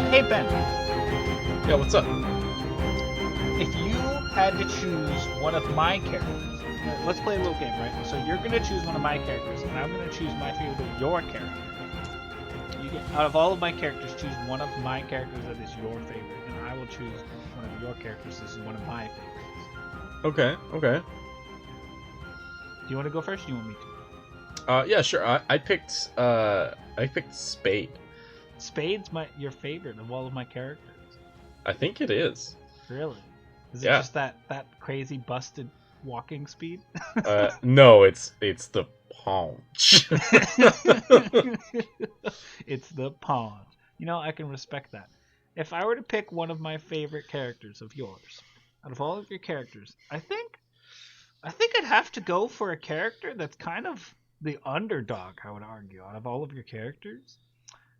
Hey Ben, Yeah, what's up? if you had to choose one of my characters, let's play a little game, right? So you're gonna choose one of my characters, and I'm gonna choose my favorite of your character. You get out of all of my characters, choose one of my characters that is your favorite, and I will choose one of your characters as one of my favorites. Okay. Do you want to go first? Or do you want me to? Yeah, sure. I picked Spade. Spade's your favorite of all of my characters. I think it is. Really? Is it Yeah. just that crazy busted walking speed? No, it's the paunch. It's the pawn. You know, I can respect that. If I were to pick one of my favorite characters of yours, out of all of your characters, I think I'd have to go for a character that's kind of the underdog, I would argue, out of all of your characters.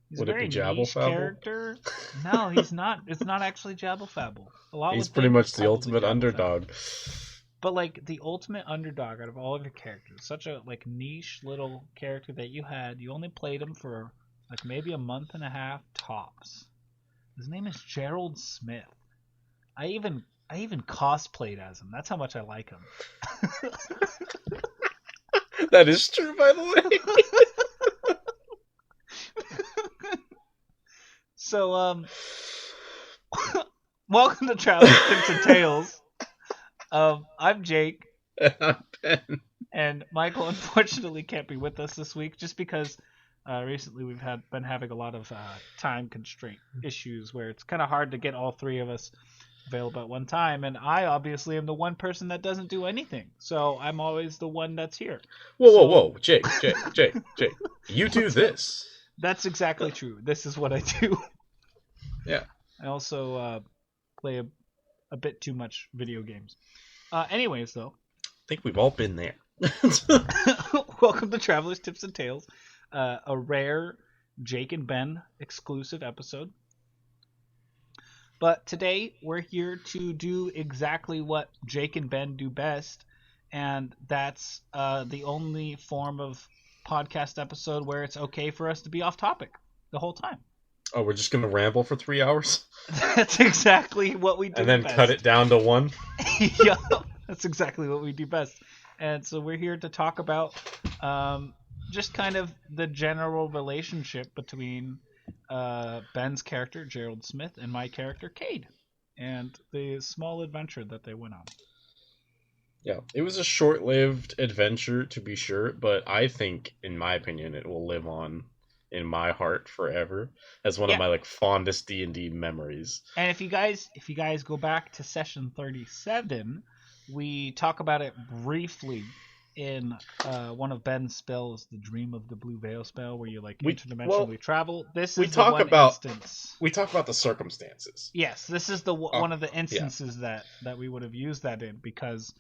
He's Would a it very be Jabble niche Fabble? character. No, he's not. It's not actually Jabble Fabble. He's pretty much the ultimate underdog. But like the ultimate underdog out of all of your characters, such a like niche little character that you had. You only played him for like maybe a month and a half tops. His name is Jerald Smith. I even cosplayed as him. That's how much I like him. That is true, by the way. So welcome to Traveler's Tips and Tales. I'm Jake. I'm Ben. And Michael unfortunately can't be with us this week just because recently we've been having a lot of time constraint issues where it's kind of hard to get all three of us available at one time, and I obviously am the one person that doesn't do anything, so I'm always the one that's here. Whoa, Jake. You do this. That's exactly true. This is what I do. Yeah. I also play a bit too much video games. Anyways, though. I think we've all been there. Welcome to Traveler's Tips and Tales, a rare Jake and Ben exclusive episode. But today we're here to do exactly what Jake and Ben do best, and that's the only form of podcast episode where it's okay for us to be off topic the whole time. Oh, we're just gonna ramble for 3 hours? That's exactly what we do and then best. cut it down to 1? Yeah, that's exactly what we do best. And so we're here to talk about just kind of the general relationship between Ben's character, Jerald Smith, and my character, Cade, and the small adventure that they went on. Yeah, it was a short-lived adventure, to be sure, but I think, in my opinion, it will live on in my heart forever as one of my fondest D&D memories. And if you guys go back to session 37, we talk about it briefly in one of Ben's spells, the Dream of the Blue Veil spell, where you interdimensionally travel. This is the one instance. We talk about the circumstances. Yes, this is the one of the instances that we would have used that in, because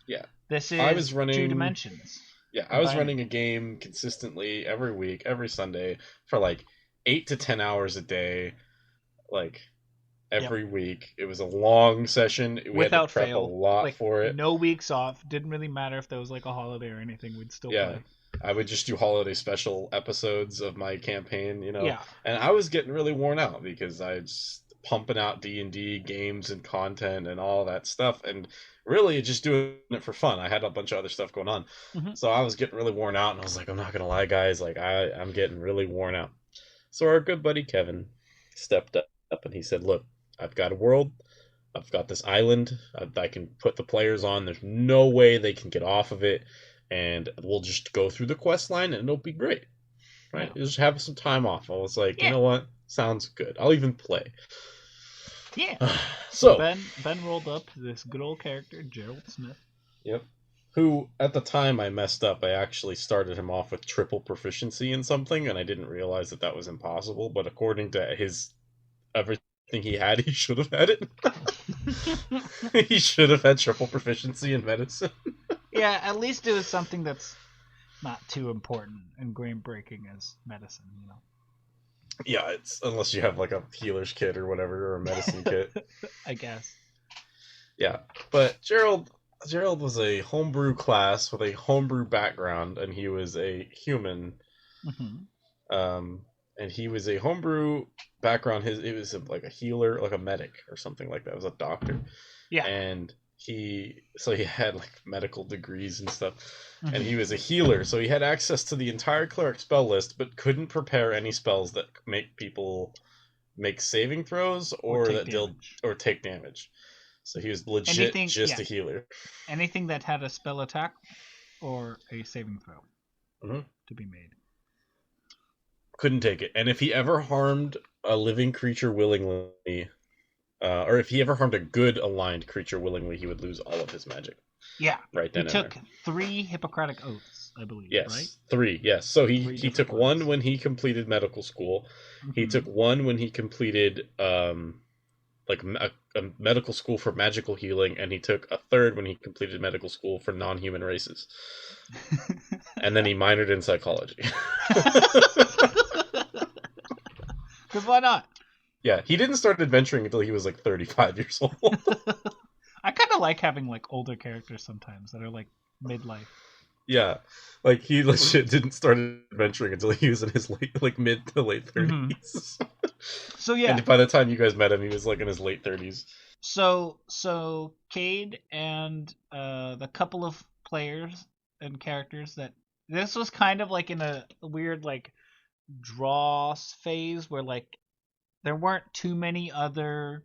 this is 2 dimensions. Yeah, I was running a game consistently every week, every Sunday, for 8 to 10 hours a day, every week. It was a long session. We Without had to prep fail. a lot for it. No weeks off. Didn't really matter if there was a holiday or anything. We'd still play. I would just do holiday special episodes of my campaign, Yeah. And I was getting really worn out because I was pumping out D&D games and content and all that stuff, and really just doing it for fun. I had a bunch of other stuff going on. Mm-hmm. So I was getting really worn out, and I was like, I'm not gonna lie, guys, I'm getting really worn out. So our good buddy Kevin stepped up and he said, look, I've got a world, I've got this island, I can put the players on, there's no way they can get off of it, and we'll just go through the quest line and it'll be great, right? Just have some time off. I was like, you know what, sounds good, I'll even play. So Ben rolled up this good old character, Jerald Smith. Yep. Who, at the time I messed up, I actually started him off with triple proficiency in something, and I didn't realize that was impossible, but according to everything he had, he should have had it. He should have had triple proficiency in medicine. Yeah, at least it was something that's not too important and groundbreaking as medicine, Yeah, it's unless you have a healer's kit or whatever, or a medicine kit. I guess. Yeah, but Jerald was a homebrew class with a homebrew background, and he was a human. Mm-hmm. and he was a homebrew background. It was like a healer, like a medic or something like that. It was a doctor. Yeah. And he had like medical degrees and stuff. Mm-hmm. And he was a healer, so he had access to the entire cleric spell list, but couldn't prepare any spells that make people make saving throws or that deal or take damage. So he was legit a healer. Anything that had a spell attack or a saving throw to be made. Couldn't take it. And if he ever harmed a living creature willingly, or if he ever harmed a good aligned creature willingly, he would lose all of his magic. Yeah. Right then. He took 3 Hippocratic Oaths, I believe. Yes. Right? 3, yes. So he took 1 when he completed medical school. Mm-hmm. He took 1 when he completed like a medical school for magical healing, and he took a 3rd when he completed medical school for non-human races. And then he minored in psychology. Because why not? Yeah, he didn't start adventuring until he was like 35 years old. I kind of like having like older characters sometimes that are like midlife. Yeah, like he legit didn't start adventuring until he was in his mid to late 30s. Mm-hmm. So yeah, and by the time you guys met him, he was like in his late 30s. So Cade and the couple of players and characters that this was kind of like in a weird like draw phase where like there weren't too many other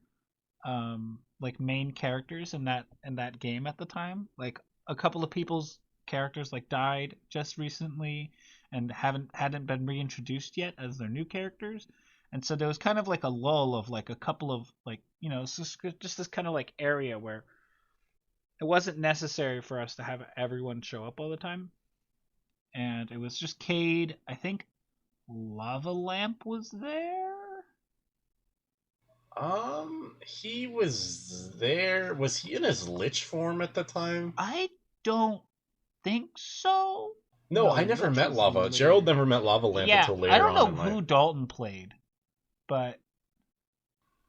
like main characters in that game at the time. Like a couple of people's characters like died just recently and hadn't been reintroduced yet as their new characters, and so there was kind of like a lull of like a couple of like, you know, just this kind of like area where it wasn't necessary for us to have everyone show up all the time, and it was just Cade. I think Lava Lamp was there. He was there. Was he in his lich form at the time? I don't think so. No, I never met Lava. Jerald never met Lava Lamp until later on. I don't know who Dalton played, but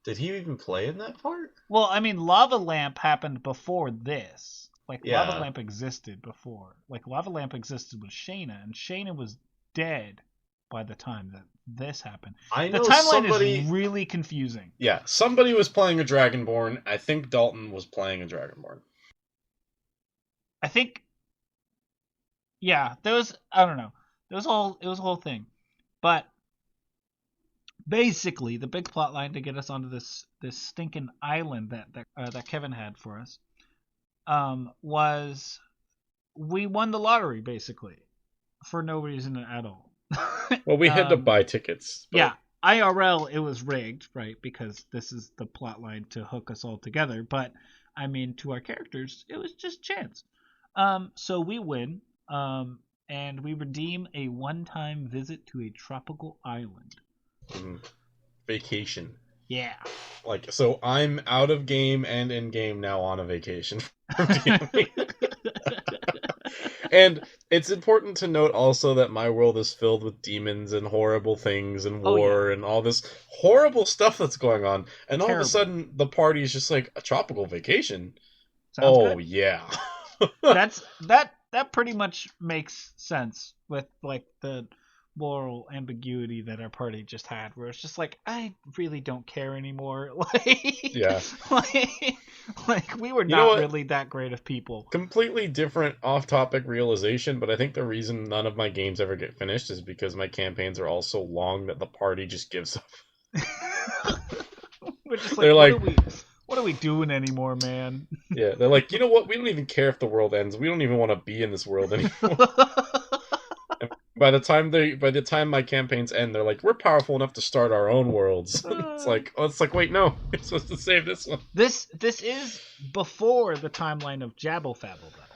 did he even play in that part? Well, I mean, Lava Lamp happened before this. Like, Lava Lamp existed before. Like, Lava Lamp existed with Shayna, and Shayna was dead by the time that this happened. I know the timeline is really confusing. Yeah, somebody was playing a Dragonborn. I think Dalton was playing a Dragonborn. I think, yeah, there was, I don't know. It was a whole thing. But basically, the big plot line to get us onto this stinking island that Kevin had for us was we won the lottery, basically, for no reason at all. Well, we had to buy tickets. But... Yeah, IRL, it was rigged, right? Because this is the plot line to hook us all together. But, I mean, to our characters, it was just chance. So we win, and we redeem a one-time visit to a tropical island. Vacation. Yeah. Like, so I'm out of game and in game now on a vacation. And it's important to note also that my world is filled with demons and horrible things and war and all this horrible stuff that's going on. And all of a sudden, the party is just like a tropical vacation. Sounds good. Yeah. That pretty much makes sense with like the moral ambiguity that our party just had, where it's just like, I really don't care anymore. Like, yeah, like we were not really that great of people. Completely different off-topic realization, but I think the reason none of my games ever get finished is because my campaigns are all so long that the party just gives up. We're just like, what are we doing anymore, man? Yeah, they're like, you know what? We don't even care if the world ends. We don't even want to be in this world anymore. By the time my campaigns end, they're like, we're powerful enough to start our own worlds. It's like, wait, no, you're supposed to save this one. This is before the timeline of Jabble Fabble, though.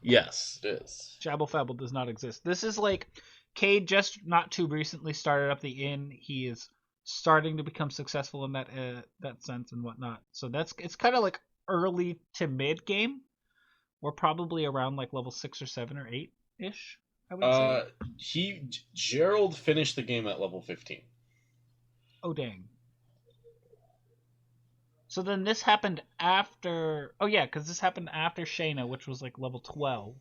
Yes, it is. Jabble Fabble does not exist. This is like Cade just not too recently started up the inn. He is starting to become successful in that sense and whatnot. So it's kind of like early to mid game. We're probably around like level 6 or 7 or 8 ish. I would say. Jerald finished the game at level 15. Oh dang. So then this happened after. Oh yeah, because this happened after Shayna, which was like level 12.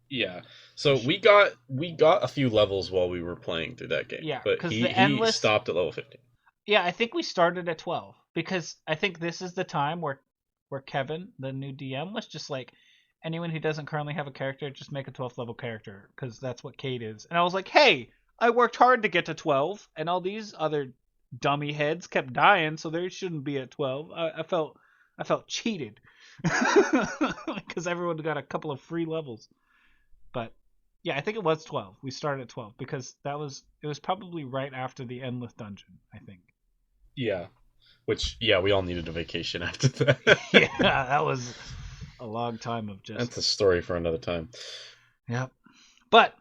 Yeah. So we got a few levels while we were playing through that game, Yeah, but because he the endless. stopped at level 15. Yeah, I think we started at 12 because I think this is the time where Kevin, the new DM, was just like, anyone who doesn't currently have a character, just make a 12th level character because that's what Cade is. And I was like, hey, I worked hard to get to 12, and all these other dummy heads kept dying, so they shouldn't be at 12. I felt cheated because everyone got a couple of free levels. But yeah, I think it was 12. We started at 12 because it was probably right after the endless dungeon, I think. Yeah. Which, yeah, we all needed a vacation after that. Yeah, that was a long time of just. That's a story for another time. Yep. But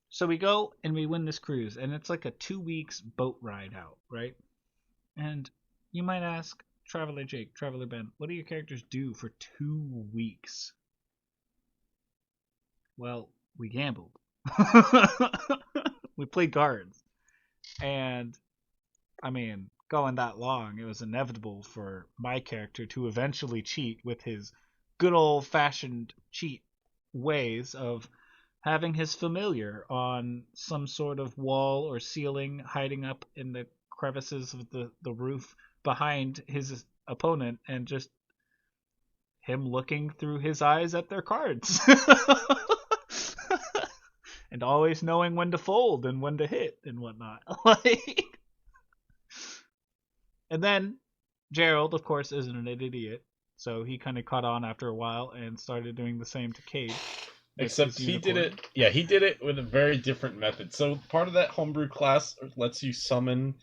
so we go and we win this cruise, and it's like a 2 weeks boat ride out, right? And you might ask, Traveler Jake, Traveler Ben, what do your characters do for 2 weeks? Well, we gambled. We played cards. And I mean, going that long, it was inevitable for my character to eventually cheat with his good old fashioned cheat ways of having his familiar on some sort of wall or ceiling, hiding up in the crevices of the roof behind his opponent, and just him looking through his eyes at their cards. And always knowing when to fold and when to hit and whatnot. And then Jerald, of course, isn't an idiot, so he kind of caught on after a while and started doing the same to Cade. Except he did it. Yeah, he did it with a very different method. So part of that homebrew class lets you summon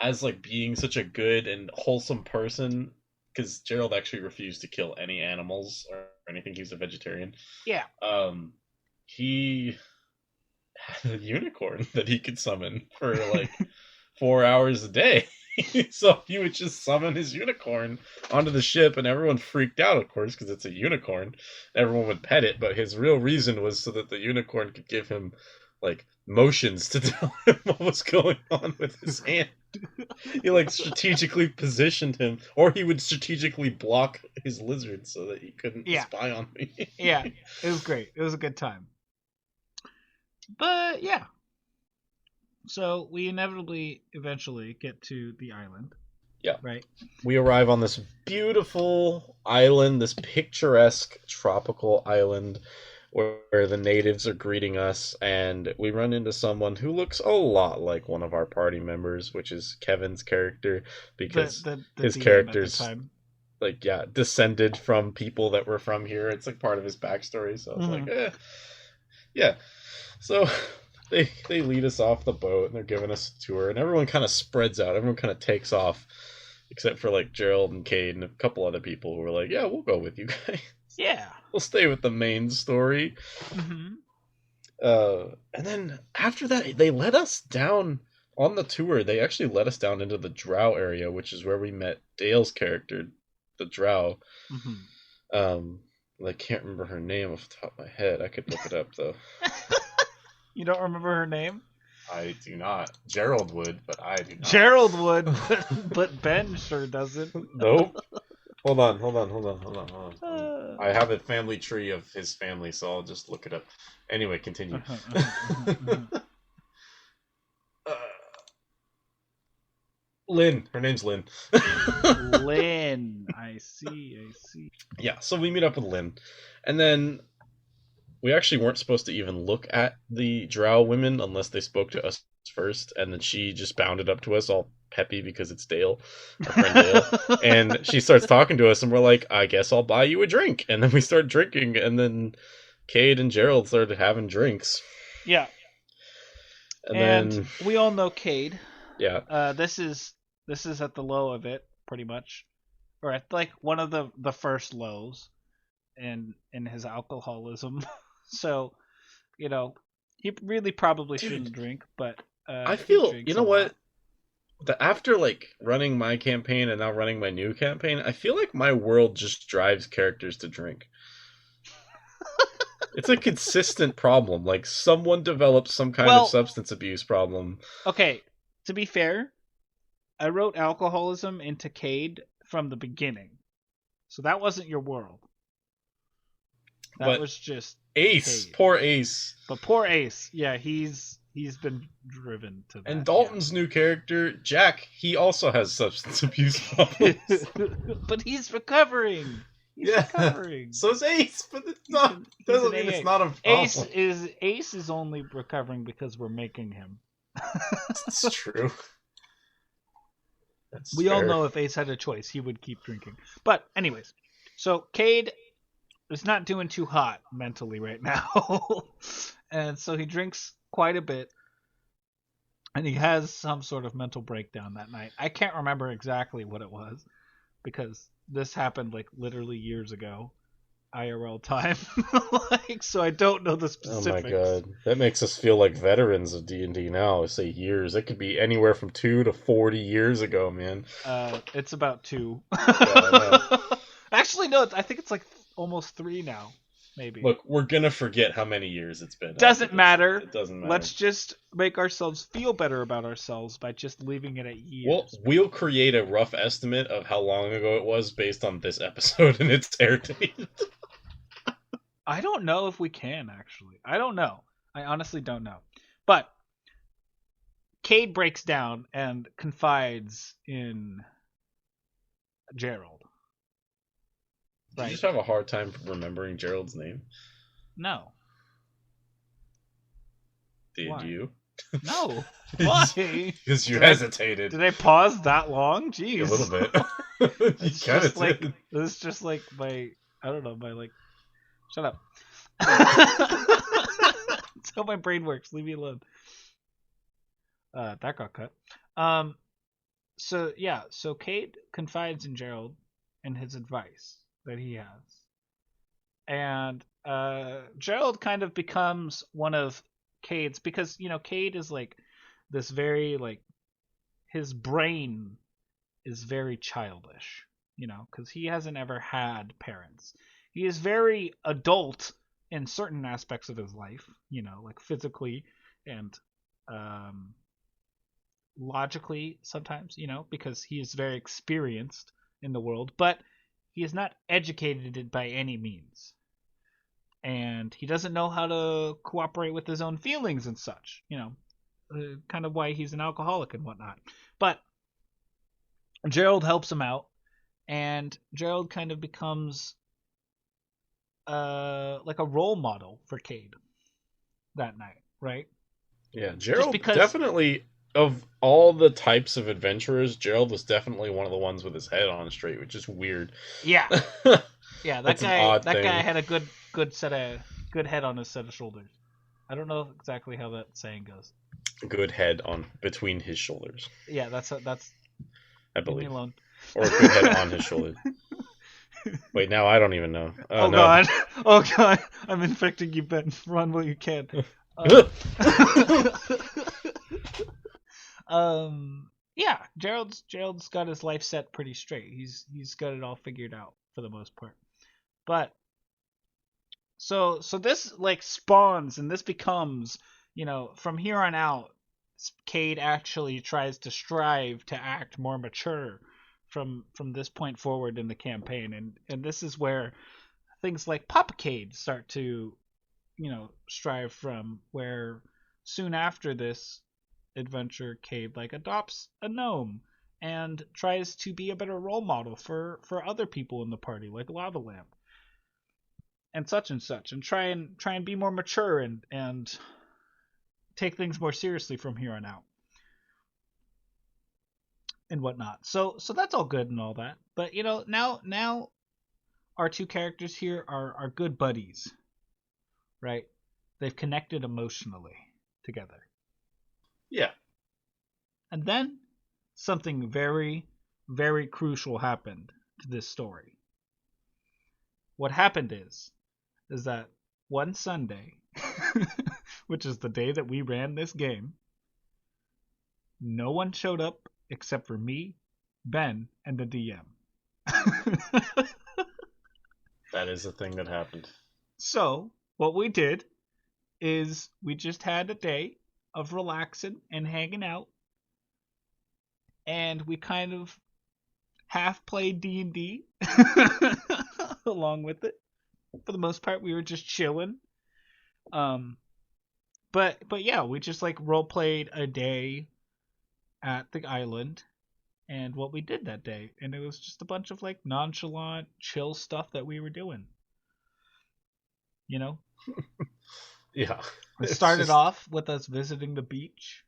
as like being such a good and wholesome person, because Jerald actually refused to kill any animals or anything. He was a vegetarian. Yeah. He had a unicorn that he could summon for like 4 hours a day. So he would just summon his unicorn onto the ship, and everyone freaked out, of course, because it's a unicorn. Everyone would pet it, but his real reason was so that the unicorn could give him like motions to tell him what was going on with his hand. He like strategically positioned him, or he would strategically block his lizard so that he couldn't spy on me. Yeah, it was great. It was a good time. But yeah. So we inevitably eventually get to the island. Yeah. Right. We arrive on this beautiful island, this picturesque tropical island where the natives are greeting us, and we run into someone who looks a lot like one of our party members, which is Kevin's character, because the his DM character's at the time. like, yeah, descended from people that were from here. It's like part of his backstory, so it's like, yeah. So they lead us off the boat, and they're giving us a tour, and everyone kind of spreads out. Everyone kind of takes off, except for like Jerald and Cade and a couple other people who were like, yeah, we'll go with you guys. Yeah. We'll stay with the main story. Mm-hmm. And then after that, they let us down on the tour. They actually let us down into the drow area, which is where we met Dale's character, the drow. Mm-hmm. I can't remember her name off the top of my head. I could look it up, though. You don't remember her name? I do not. Jerald would, but I do not. Jerald would, but Ben sure doesn't. Nope. Hold on. I have a family tree of his family, so I'll just look it up. Anyway, continue. Lynn. Her name's Lynn. Lynn. I see. Yeah, so we meet up with Lynn. And then we actually weren't supposed to even look at the drow women unless they spoke to us first. And then she just bounded up to us all peppy because it's Dale, our friend Dale. And she starts talking to us, and we're like, I guess I'll buy you a drink. And then we start drinking, and then Cade and Jerald started having drinks. Yeah. And then we all know Cade. Yeah. This is at the low of it, pretty much. Or at like one of the first lows in his alcoholism. So, he really probably shouldn't drink, but I feel, you know what? After like running my campaign and now running my new campaign, I feel like my world just drives characters to drink. It's a consistent problem. Like someone develops some kind of substance abuse problem. Okay, to be fair, I wrote alcoholism into Cade from the beginning. So that wasn't your world. That But was just Ace, Cade. poor Ace. But poor Ace, yeah, he's been driven to that. And Dalton's new character, Jack, he also has substance abuse problems. But he's recovering. He's recovering. So is Ace, but it's not. Doesn't mean it's not a problem. Ace is only recovering because we're making him. That's true. That's we all know if Ace had a choice, he would keep drinking. But anyways, so Cade is not doing too hot mentally right now, and so he drinks quite a bit, and he has some sort of mental breakdown that night. I can't remember exactly what it was because this happened like literally years ago, IRL time. So I don't know the specifics. Oh my god, that makes us feel like veterans of D&D now. I say years. It could be anywhere from 2 to 40 years ago, man. It's about 2. Yeah, Actually, no. I think it's like almost 3 now. Maybe. Look, we're gonna forget how many years it's been. Doesn't matter. It doesn't matter. Let's just make ourselves feel better about ourselves by just leaving it at years. Well, we'll create a rough estimate of how long ago it was based on this episode and its air date. I don't know if we can, actually. I don't know. I honestly don't know. But Cade breaks down and confides in Jerald. Did you just have a hard time remembering Gerald's name? No. Did Why? you? No. Why? Because you hesitated. Did I pause that long? Jeez. A little bit. It's You kinda just like did. this is just like my like shut up. That's how my brain works. Leave me alone. That got cut. So Cade confides in Jerald and his advice that he has. And Jerald kind of becomes one of Cade's, because Cade is like this very like his brain is very childish, because he hasn't ever had parents. He is very adult in certain aspects of his life, like physically and logically sometimes, because he is very experienced in the world, but he is not educated by any means. And he doesn't know how to cooperate with his own feelings and such, kind of why he's an alcoholic and whatnot. But Jerald helps him out, and Jerald kind of becomes like a role model for Cade that night, right? Yeah, Jerald definitely, of all the types of adventurers, Jerald was definitely one of the ones with his head on straight, which is weird. Yeah. Yeah, that guy had a good head on his set of shoulders. I don't know exactly how that saying goes. Good head on between his shoulders. Yeah, that's I believe. Leave me alone. Or a good head on his shoulders. Wait, now I don't even know. Oh no. god. Oh god. I'm infecting you, Ben. Run while you can. Yeah, Gerald's got his life set pretty straight. He's got it all figured out for the most part. But so this like spawns, and this becomes, from here on out, Cade actually tries to strive to act more mature from this point forward in the campaign, and this is where things like Papa Cade start to, strive from, where soon after this adventure, Cade like adopts a gnome and tries to be a better role model for other people in the party, like Lava Lamp and such, and try and be more mature and take things more seriously from here on out and whatnot. So that's all good and all that, but now our two characters here are good buddies, right? They've connected emotionally together. Yeah. And then something very, very crucial happened to this story. What happened is that one Sunday, which is the day that we ran this game, no one showed up except for me, Ben, and the DM. That is a thing that happened. So, what we did is we just had a day of relaxing and hanging out, and we kind of half played D&D along with it, For the most part, we were just chilling. But yeah, we just like role played a day at the island and what we did that day, and it was just a bunch of like nonchalant, chill stuff that we were doing. You know, Yeah. it It's started just- off with us visiting the beach,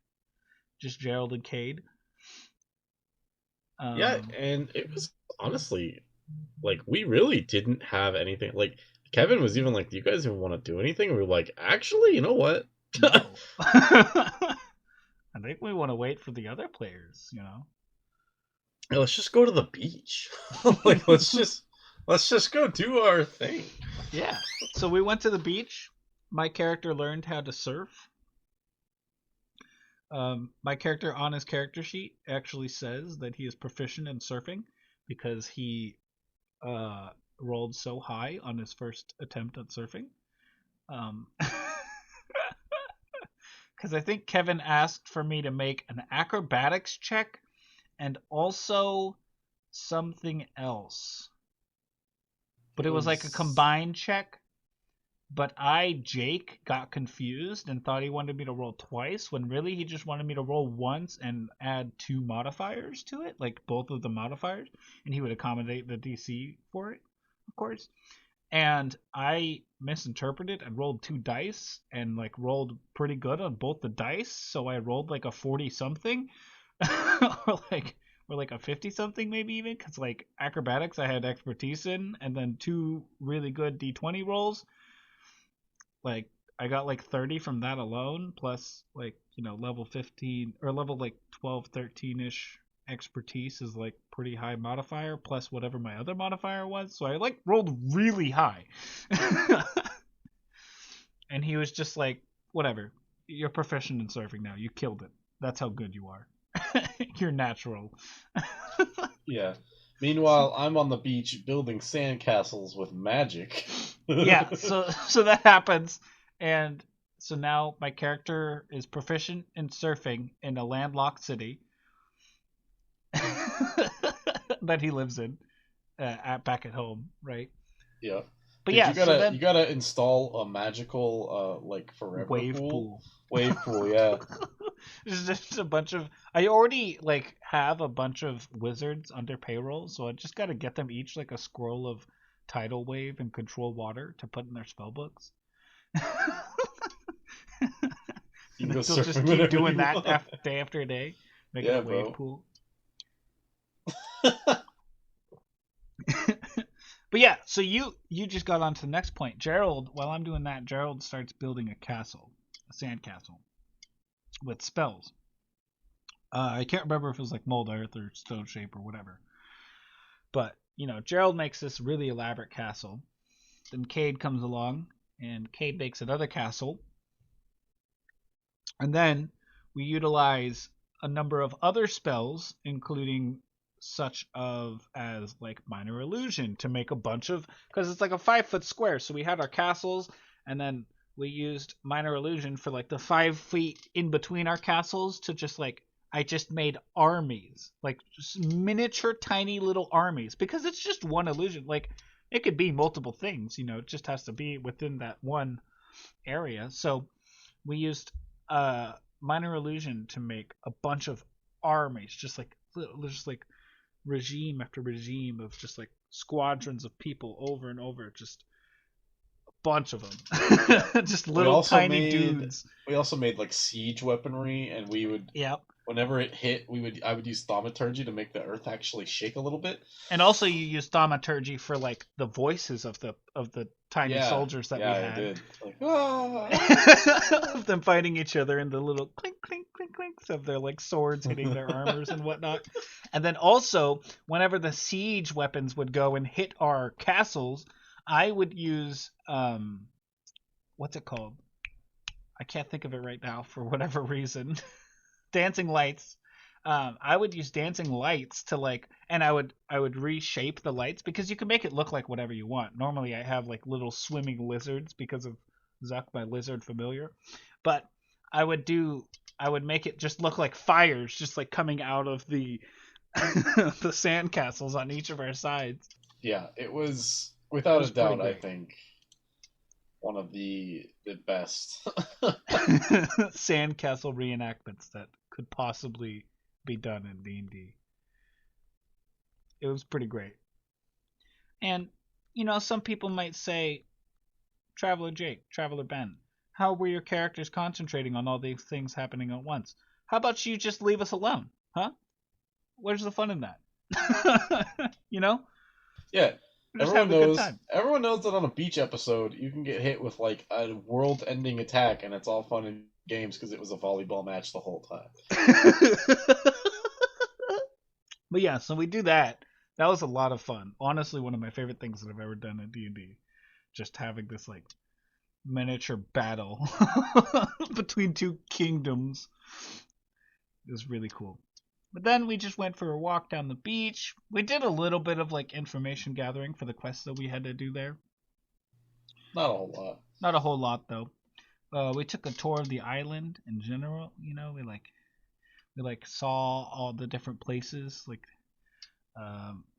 just Jerald and Cade. Yeah, and it was honestly like we really didn't have anything. Like Kevin was even like, "Do you guys even want to do anything?" And we were like, "Actually, you know what? No. I think we want to wait for the other players. You know. Let's just go to the beach. Like let's just go do our thing." Yeah. So we went to the beach. My character learned how to surf. My character on his character sheet actually says that he is proficient in surfing because he rolled so high on his first attempt at surfing. Because I think Kevin asked for me to make an acrobatics check and also something else. But it was like a combined check. But Jake, got confused and thought he wanted me to roll twice, when really he just wanted me to roll once and add 2 modifiers to it, like both of the modifiers, and he would accommodate the DC for it, of course. And I misinterpreted and rolled 2 dice and like rolled pretty good on both the dice, so I rolled like a 40 something, or like a 50 something maybe even, because like acrobatics I had expertise in, and then 2 really good D20 rolls. Like I got like 30 from that alone, plus like, you know, level 15 or level like 12, 13-ish expertise is like pretty high modifier, plus whatever my other modifier was. So I like rolled really high. And he was just like, whatever, you're proficient in surfing now. You killed it. That's how good you are. You're natural. Yeah. Meanwhile, I'm on the beach building sandcastles with magic. Yeah, so that happens, and so now my character is proficient in surfing in a landlocked city that he lives in back at home, right? Yeah. But Dude, yeah, you gotta install a magical like forever wave pool. pool. Wave pool, yeah. There's just a bunch of. I already like have a bunch of wizards under payroll, so I just got to get them each like a scroll of tidal wave and control water to put in their spell books. You can go They'll just surfing keep whenever doing you that want. day after day, making Yeah, a wave bro. pool. But yeah, so you just got on to the next point. Jerald, while I'm doing that, Jerald starts building a castle, a sand castle, with spells. I can't remember if it was like mold earth or stone shape or whatever. But, you know, Jerald makes this really elaborate castle. Then Cade comes along, and Cade makes another castle. And then we utilize a number of other spells, including such as like minor illusion, to make a bunch of, because it's like a 5-foot square. So we had our castles, and then we used minor illusion for like the 5 feet in between our castles to just like, I just made armies, like just miniature tiny little armies, because it's just one illusion. Like it could be multiple things, you know, it just has to be within that one area. So we used minor illusion to make a bunch of armies, just like regime after regime of just like squadrons of people over and over, just a bunch of them. Just little tiny dudes. We also made like siege weaponry, and we would, whenever it hit, I would use thaumaturgy to make the earth actually shake a little bit. And also you use thaumaturgy for like the voices of the tiny soldiers that we had. I did. Like, ah! Of them fighting each other and the little clink clink clink clinks of their like swords hitting their armors and whatnot. And then also whenever the siege weapons would go and hit our castles, I would use what's it called? I can't think of it right now for whatever reason. Dancing lights. I would use dancing lights to like, and I would reshape the lights, because you can make it look like whatever you want. Normally I have like little swimming lizards because of Zuck, my lizard familiar, but I would make it just look like fires just like coming out of the the sandcastles on each of our sides. Yeah, it was without a doubt, I think one of the best. Sandcastle reenactments that could possibly be done in D&D. It was pretty great. And, some people might say, Traveler Jake, Traveler Ben, how were your characters concentrating on all these things happening at once? How about you just leave us alone, huh? Where's the fun in that? Yeah. We're just having a good time. Everyone knows that on a beach episode, you can get hit with like a world-ending attack, and it's all fun and games because it was a volleyball match the whole time. But yeah, so we do that. That was a lot of fun. Honestly, one of my favorite things that I've ever done at D&D. Just having this like miniature battle between two kingdoms. It was really cool. But then we just went for a walk down the beach. We did a little bit of like information gathering for the quests that we had to do there. Not a whole lot. Not a whole lot though. We took a tour of the island in general. We saw all the different places. Like,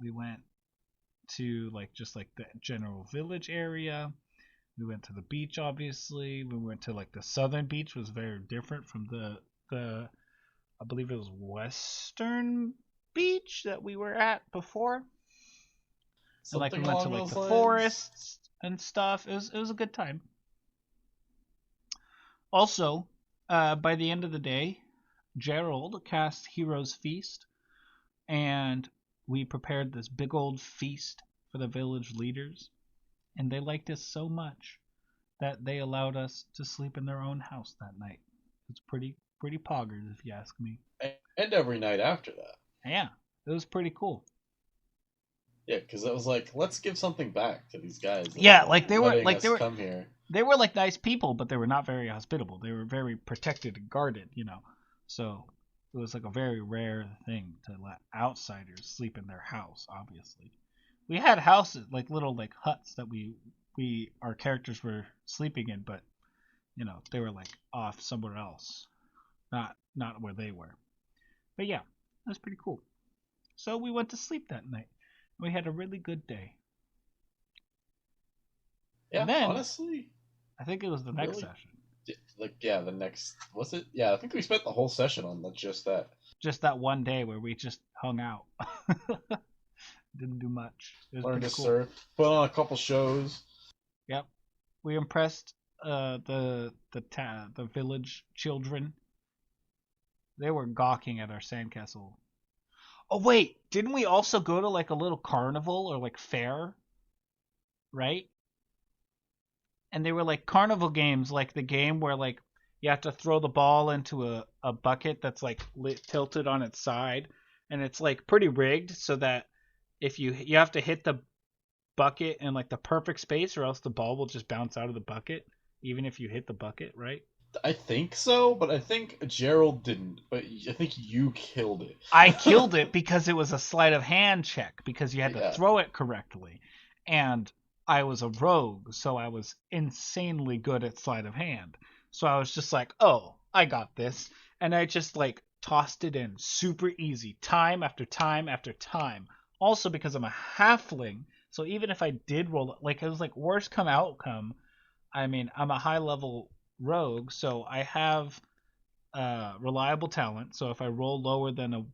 we went to like the general village area. We went to the beach, obviously. We went to like the southern beach, was very different from the I believe it was western beach that we were at before. So like we went to like the forests and stuff. It was a good time. Also, by the end of the day, Jerald cast Hero's Feast, and we prepared this big old feast for the village leaders, and they liked us so much that they allowed us to sleep in their own house that night. It's pretty poggers, if you ask me. And every night after that. Yeah, it was pretty cool. Yeah, because it was like, let's give something back to these guys. Yeah, like they were come here. They were like nice people, but they were not very hospitable. They were very protected and guarded, So it was like a very rare thing to let outsiders sleep in their house. Obviously, we had houses, like little like huts that our characters were sleeping in, but they were like off somewhere else, not where they were. But yeah, it was pretty cool. So we went to sleep that night. We had a really good day. Yeah, and then, honestly, I think it was the next session. The next, was it? Yeah, I think we spent the whole session on just that. Just that one day where we just hung out. Didn't do much. It was Learned to cool. surf. Put on a couple shows. Yep. We impressed the village children. They were gawking at our sandcastle. Oh wait, didn't we also go to like a little carnival or like fair? Right? And they were like carnival games, like the game where like you have to throw the ball into a bucket that's like tilted on its side, and it's like pretty rigged so that if you have to hit the bucket in like the perfect space, or else the ball will just bounce out of the bucket, even if you hit the bucket, right? I think so, but I think Jerald didn't. But I think you killed it. I killed it because it was a sleight of hand check, because you had to throw it correctly, and I was a rogue, so I was insanely good at sleight of hand. So I was just like, oh, I got this. And I just like tossed it in super easy, time after time after time. Also because I'm a halfling, so even if I did roll, like it was like worst come outcome, I mean, I'm a high level rogue, so I have reliable talent. So if I roll lower than a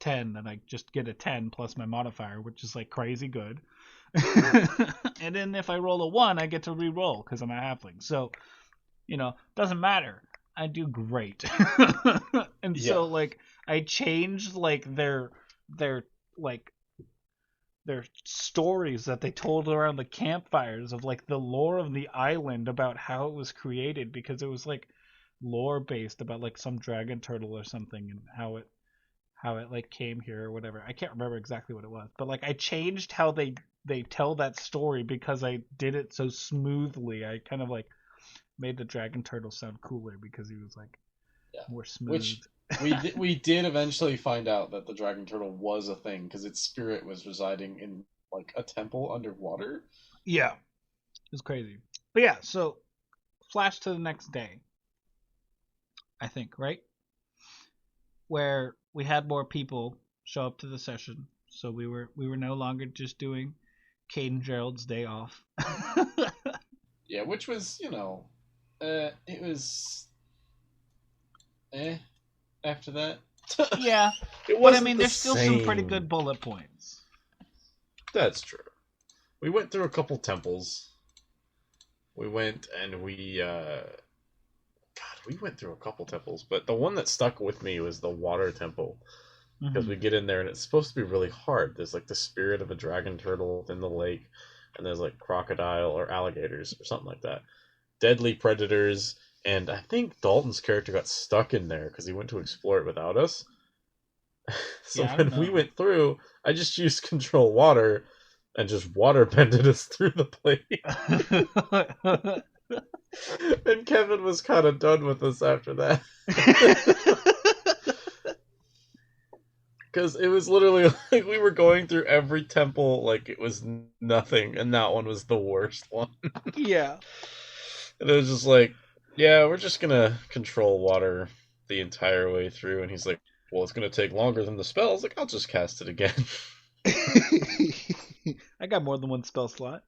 10, then I just get a 10 plus my modifier, which is like crazy good. And then if I roll a 1, I get to re-roll because I'm a halfling. So, doesn't matter. I do great. And so like I changed like their stories that they told around the campfires of like the lore of the island about how it was created, because it was like lore based about like some dragon turtle or something, and how it like came here or whatever. I can't remember exactly what it was, but like I changed how they tell that story because I did it so smoothly. I kind of like made the dragon turtle sound cooler because he was like more smooth. Which we did eventually find out that the dragon turtle was a thing because its spirit was residing in like a temple underwater. Yeah, it was crazy. But yeah, so flash to the next day, I think, right? Where we had more people show up to the session, so we were no longer just doing Cade and Jerald's day off. Yeah, which was, it was after that. Yeah, It but I wasn't mean, the there's still some pretty same. good bullet points. That's true. We went through a couple temples. We went and we went through a couple temples, but the one that stuck with me was the water temple. Because we get in there and it's supposed to be really hard. There's like the spirit of a dragon turtle in the lake, and there's like crocodile or alligators or something like that. Deadly predators, and I think Dalton's character got stuck in there because he went to explore it without us. So Yeah, I when don't we know. went through, I just used control water and just water bended us through the place. And Kevin was kind of done with us after that. Because it was literally like we were going through every temple like it was nothing, and that one was the worst one. Yeah. And it was just like, yeah, we're just gonna control water the entire way through. And he's like, well, it's gonna take longer than the spell. I was like, I'll just cast it again. I got more than one spell slot.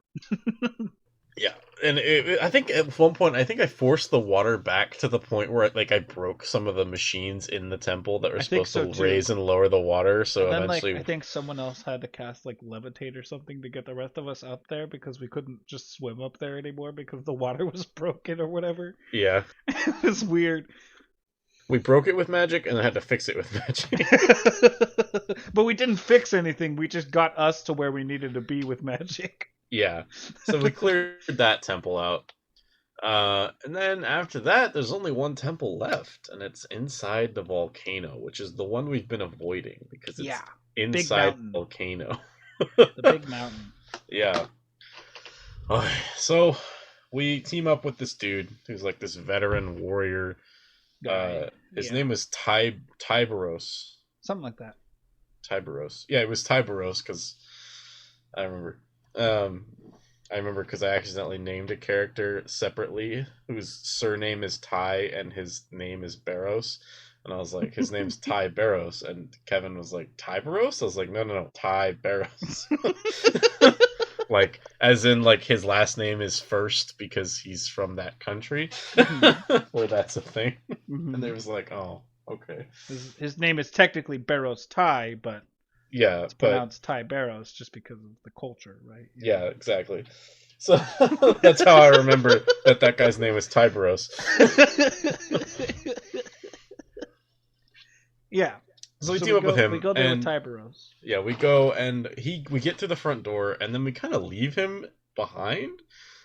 Yeah, and I think at one point, I think I forced the water back to the point where I broke some of the machines in the temple that were I think supposed so, to raise too. and lower the water. So And then, eventually, I think someone else had to cast, levitate or something to get the rest of us up there because we couldn't just swim up there anymore because the water was broken or whatever. yeah, It was weird. we broke it with magic and then had to fix it with magic. But we didn't fix anything. We just got us to where we needed to be with magic. Yeah, so we cleared that temple out. And then after that, there's only one temple left, and it's inside the volcano, which is the one we've been avoiding because it's inside the volcano. The big mountain. Yeah. Okay, so we team up with this dude who's like this veteran warrior. His name was Tiberos. Something like that. Tiberos. Yeah, it was Tiberos because I remember. I remember because I accidentally named a character separately whose surname is Ty and his name is Barros. And I was like, his name's Ty Barros. And Kevin was like, Ty Barros? I was like, no, Ty Barros. Like, as in, like, his last name is first because he's from that country. Where that's a thing. Mm-hmm. And they was like, oh, okay. His name is technically Barros Ty, but yeah, it's pronounced Ty Barros just because of the culture, right? Yeah, exactly. So that's how I remember that guy's name was Tiberos. Yeah. So we team up with him. We go there with Tiberos. Yeah, we go and we get to the front door and then we kind of leave him behind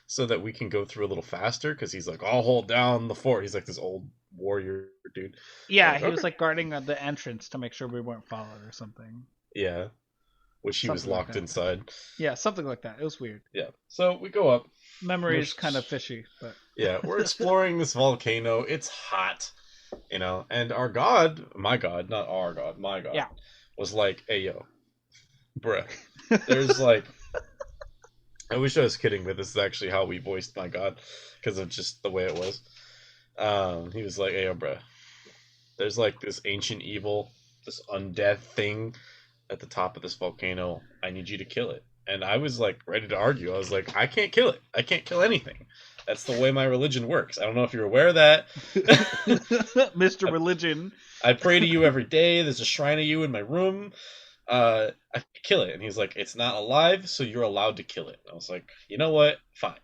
so that we can go through a little faster because he's like, I'll hold down the fort. He's like this old warrior dude. Yeah, he was like guarding the entrance to make sure we weren't followed or something. Yeah. Which he was locked inside. Yeah, something like that. It was weird. Yeah. So we go up. Memory is kind of fishy, but yeah, we're exploring this volcano. It's hot, and our god, my god, not our god, my god, was like, hey, yo, bruh, there's like, I wish I was kidding, but this is actually how we voiced my god, because of just the way it was. He was like, hey, yo, bruh, there's like this ancient evil, this undead thing at the top of this volcano. I need you to kill it. And I was like ready to argue. I was like, I can't kill it. I can't kill anything. That's the way my religion works. I don't know if you're aware of that. Mr. Religion. I pray to you every day. There's a shrine of you in my room. I kill it. And he's like, it's not alive, so you're allowed to kill it. And I was like, you know what? Fine.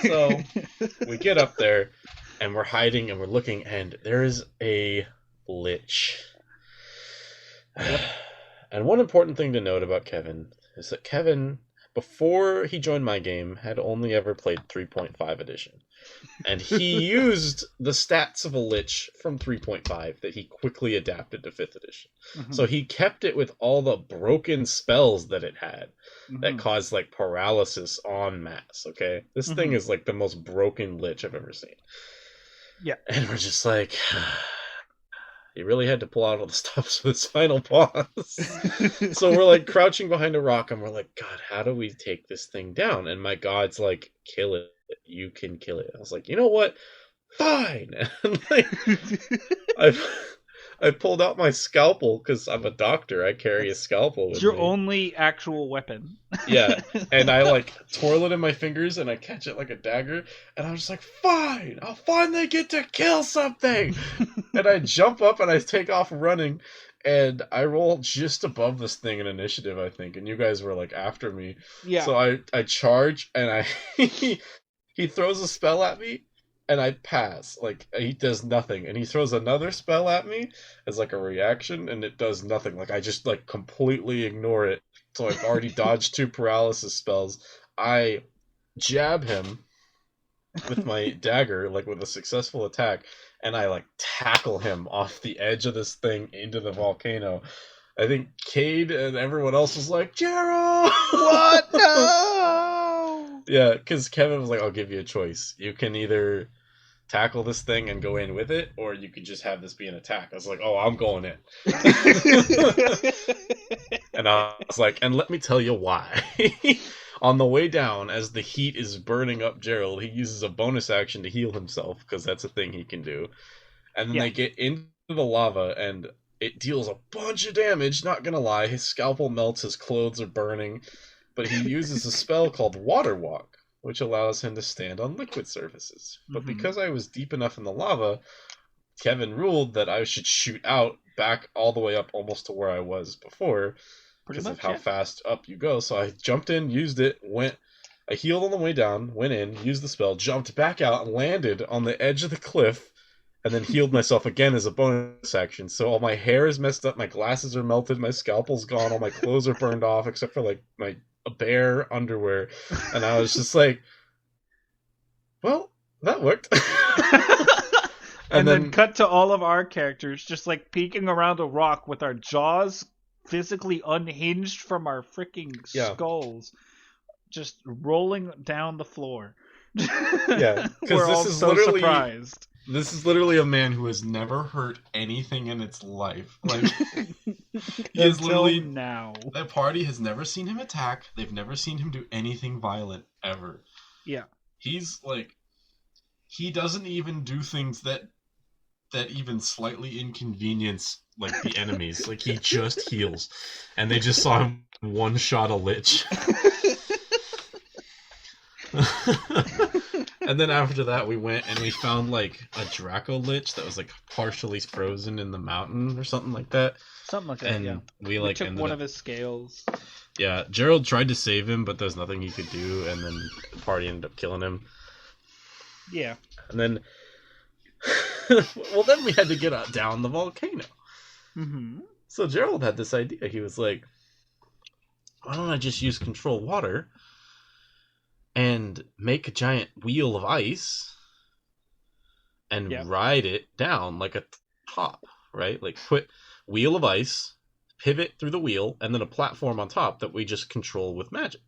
So we get up there and we're hiding and we're looking and there is a lich. Yep. And one important thing to note about Kevin is that Kevin, before he joined my game, had only ever played 3.5 edition. And he used the stats of a lich from 3.5 that he quickly adapted to 5th edition. Mm-hmm. So he kept it with all the broken spells that it had that caused like paralysis en masse, okay? This thing is like the most broken lich I've ever seen. Yeah. And we're just like... He really had to pull out all the stops for this final boss. So we're like crouching behind a rock and we're like, God, how do we take this thing down? And my god's like, kill it. You can kill it. I was like, you know what? Fine. And like, I pulled out my scalpel because I'm a doctor. I carry a scalpel with It's your me. only actual weapon. Yeah, and I like twirl it in my fingers and I catch it like a dagger, and I'm just like, fine, I'll finally get to kill something. And I jump up and I take off running, and I roll just above this thing in initiative, I think, and you guys were like after me. Yeah. So I charge and I he throws a spell at me. And I pass. Like, he does nothing. And he throws another spell at me as, like, a reaction, and it does nothing. Like, I just, like, completely ignore it. So I've already dodged 2 paralysis spells. I jab him with my dagger, like, with a successful attack, and I, like, tackle him off the edge of this thing into the volcano. I think Cade and everyone else was like, Jerald! What? No! Yeah, because Kevin was like, I'll give you a choice. You can either tackle this thing and go in with it, or you could just have this be an attack. I was like, oh, I'm going in. And I was like, and let me tell you why. On the way down, as the heat is burning up Jerald, he uses a bonus action to heal himself, because that's a thing he can do. And then they get into the lava, and it deals a bunch of damage, not gonna lie. His scalpel melts, his clothes are burning. But he uses a spell called Water Walk, which allows him to stand on liquid surfaces. But because I was deep enough in the lava, Kevin ruled that I should shoot out back all the way up almost to where I was before, because of how fast up you go. So I jumped in, used it, I healed on the way down, went in, used the spell, jumped back out, and landed on the edge of the cliff, and then healed myself again as a bonus action. So all my hair is messed up, my glasses are melted, my scalpel's gone, all my clothes are burned off, except for like my bare underwear. And I was just like, well, that worked. And then cut to all of our characters just like peeking around a rock with our jaws physically unhinged from our freaking skulls, just rolling down the floor. Yeah, because we're all so surprised. This is literally a man who has never hurt anything in its life. Like, he is literally now. That party has never seen him attack. They've never seen him do anything violent ever. Yeah, he's like, he doesn't even do things that even slightly inconvenience like the enemies. Like, he just heals, and they just saw him one shot a lich. And then after that, we went and we found like a Draco Lich that was like partially frozen in the mountain or something like that. Something like that. And yeah, we took one of his scales. Yeah, Jerald tried to save him, but there's nothing he could do, and then the party ended up killing him. Yeah. And then, well, then we had to get down the volcano. So Jerald had this idea. He was like, why don't I just use control water and make a giant wheel of ice and ride it down like a top, right? Like, put wheel of ice, pivot through the wheel, and then a platform on top that we just control with magic.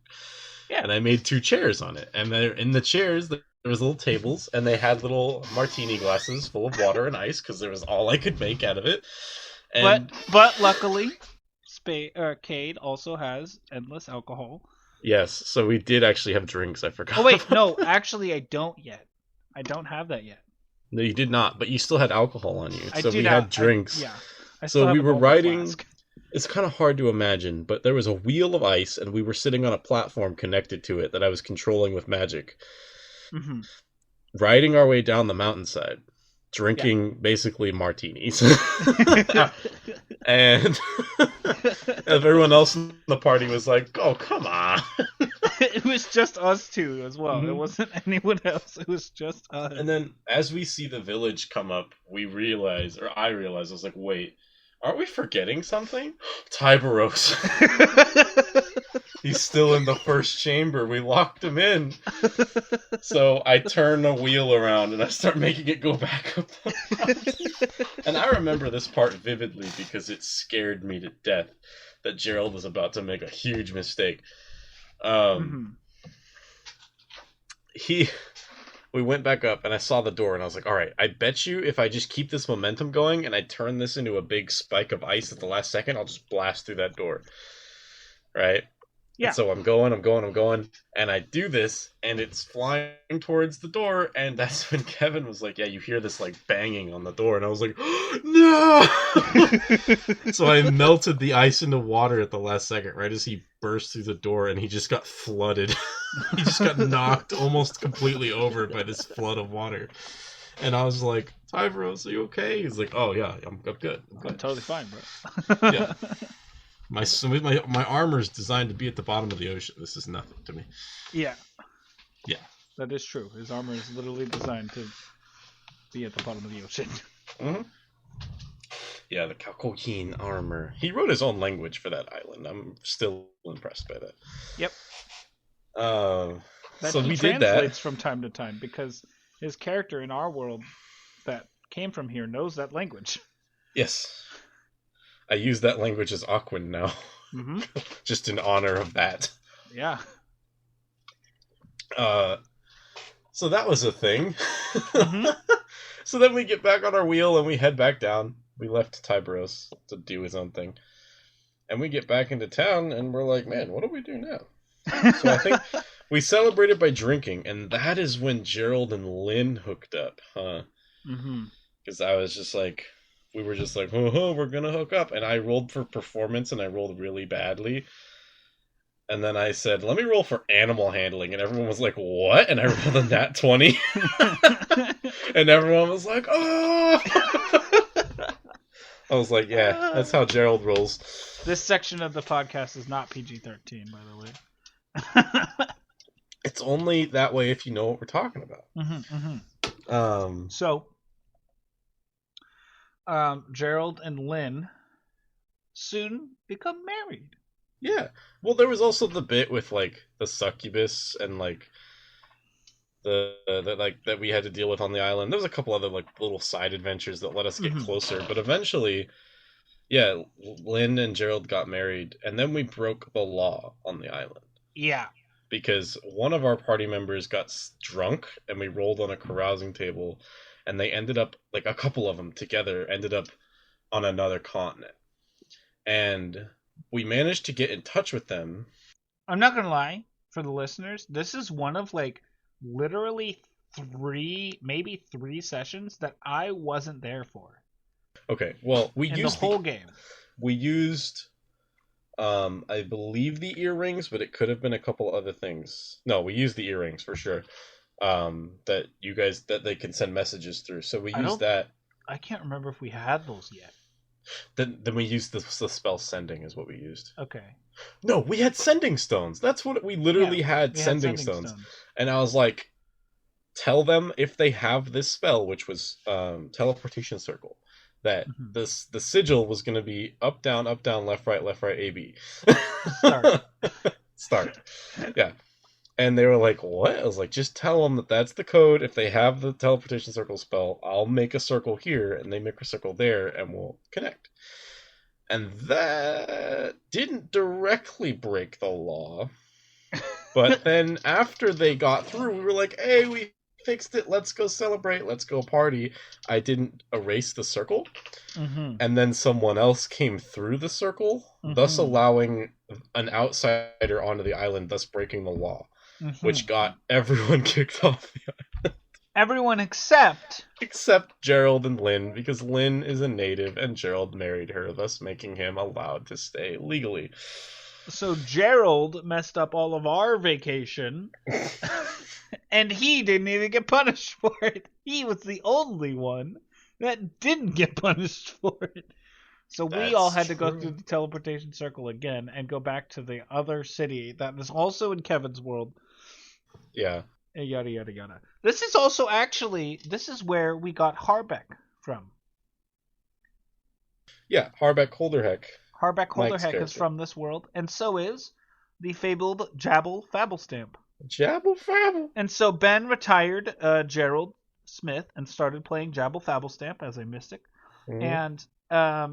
Yeah. And I made 2 chairs on it. And in the chairs, there was little tables, and they had little martini glasses full of water and ice, because there was all I could make out of it. And... But luckily, Cade also has endless alcohol. Yes, so we did actually have drinks, I forgot. Oh wait, no, actually I don't yet. I don't have that yet. No, you did not, but you still had alcohol on you. So we had drinks. I so we were riding... It's kind of hard to imagine, but there was a wheel of ice, and we were sitting on a platform connected to it that I was controlling with magic. Riding our way down the mountainside, drinking basically martinis. And everyone else in the party was like, oh, come on. It was just us 2 as well. It wasn't anyone else. It was just us. And then as we see the village come up, I realized, I was like, wait, aren't we forgetting something? Tyberos. He's still in the first chamber. We locked him in. So I turn the wheel around and I start making it go back up the mountain. And I remember this part vividly because it scared me to death that Jerald was about to make a huge mistake. We went back up and I saw the door and I was like, all right, I bet you if I just keep this momentum going and I turn this into a big spike of ice at the last second, I'll just blast through that door. Right? Yeah. And so I'm going, and I do this, and it's flying towards the door, and that's when Kevin was like, yeah, you hear this, like, banging on the door, and I was like, no! So I melted the ice into water at the last second, right as he burst through the door, and he just got flooded. He just got knocked almost completely over by this flood of water. And I was like, Tyvros, are you okay? He's like, oh, yeah, I'm good. I'm totally fine, bro. Yeah. My armor's designed to be at the bottom of the ocean. This is nothing to me. Yeah. Yeah. That is true. His armor is literally designed to be at the bottom of the ocean. Mm-hmm. Yeah, the Kalkokin armor. He wrote his own language for that island. I'm still impressed by that. Yep. So we did that. Translates from time to time because his character in our world that came from here knows that language. Yes. I use that language as Aquan now. Mm-hmm. Just in honor of that. Yeah. So that was a thing. Mm-hmm. So then we get back on our wheel and we head back down. We left Tyberos to do his own thing. And we get back into town and we're like, man, what do we do now? So I think we celebrated by drinking, and that is when Jerald and Lynn hooked up, huh? Mm-hmm. Because I was just like, we were just like, oh, we're gonna hook up. And I rolled for performance and I rolled really badly. And then I said, let me roll for animal handling. And everyone was like, what? And I rolled a nat 20. And everyone was like, oh! I was like, yeah, that's how Jerald rolls. This section of the podcast is not PG-13, by the way. It's only that way if you know what we're talking about. Mm-hmm, mm-hmm. So, Jerald and Lynn soon become married. Yeah. Well, there was also the bit with like the succubus and like the that we had to deal with on the island. There was a couple other like little side adventures that let us get closer, but eventually, yeah, Lynn and Jerald got married, and then we broke the law on the island. Yeah. Because one of our party members got drunk, and we rolled on a carousing table, and they ended up, like a couple of them together, ended up on another continent. And we managed to get in touch with them. I'm not going to lie, for the listeners, this is one of, like, literally maybe three sessions that I wasn't there for. Okay, well, we used the whole game. We used... I believe the earrings, but it could have been a couple other things. No, we used the earrings for sure. That they can send messages through. So we used that. I can't remember if we had those yet. Then we used the spell sending is what we used. Okay. No, we had sending stones. That's what we literally had. Sending stones. And I was like, tell them if they have this spell, which was teleportation circle. That the sigil was going to be up, down, left, right, A, B. Start. Yeah. And they were like, what? I was like, just tell them that that's the code. If they have the teleportation circle spell, I'll make a circle here, and they make a circle there, and we'll connect. And that didn't directly break the law. But then after they got through, we were like, hey, we fixed it, let's go celebrate, let's go party. I didn't erase the circle, and then someone else came through the circle, thus allowing an outsider onto the island, thus breaking the law, which got everyone kicked off the island. Everyone except Jerald and Lynn, because Lynn is a native and Jerald married her, thus making him allowed to stay legally. So Jerald messed up all of our vacation. And he didn't even get punished for it. He was the only one that didn't get punished for it. So we all had to go through the teleportation circle again and go back to the other city that was also in Kevin's world. Yeah. Yada, yada, yada. This is also this is where we got Harbeck from. Yeah, Harbeck Holderheck. Harbeck Holderheck is from this world, and so is the fabled Jabble Fabblestamp. Jabble Fabble. And so Ben retired Jerald Smith and started playing Jabble Fabblestamp as a mystic. And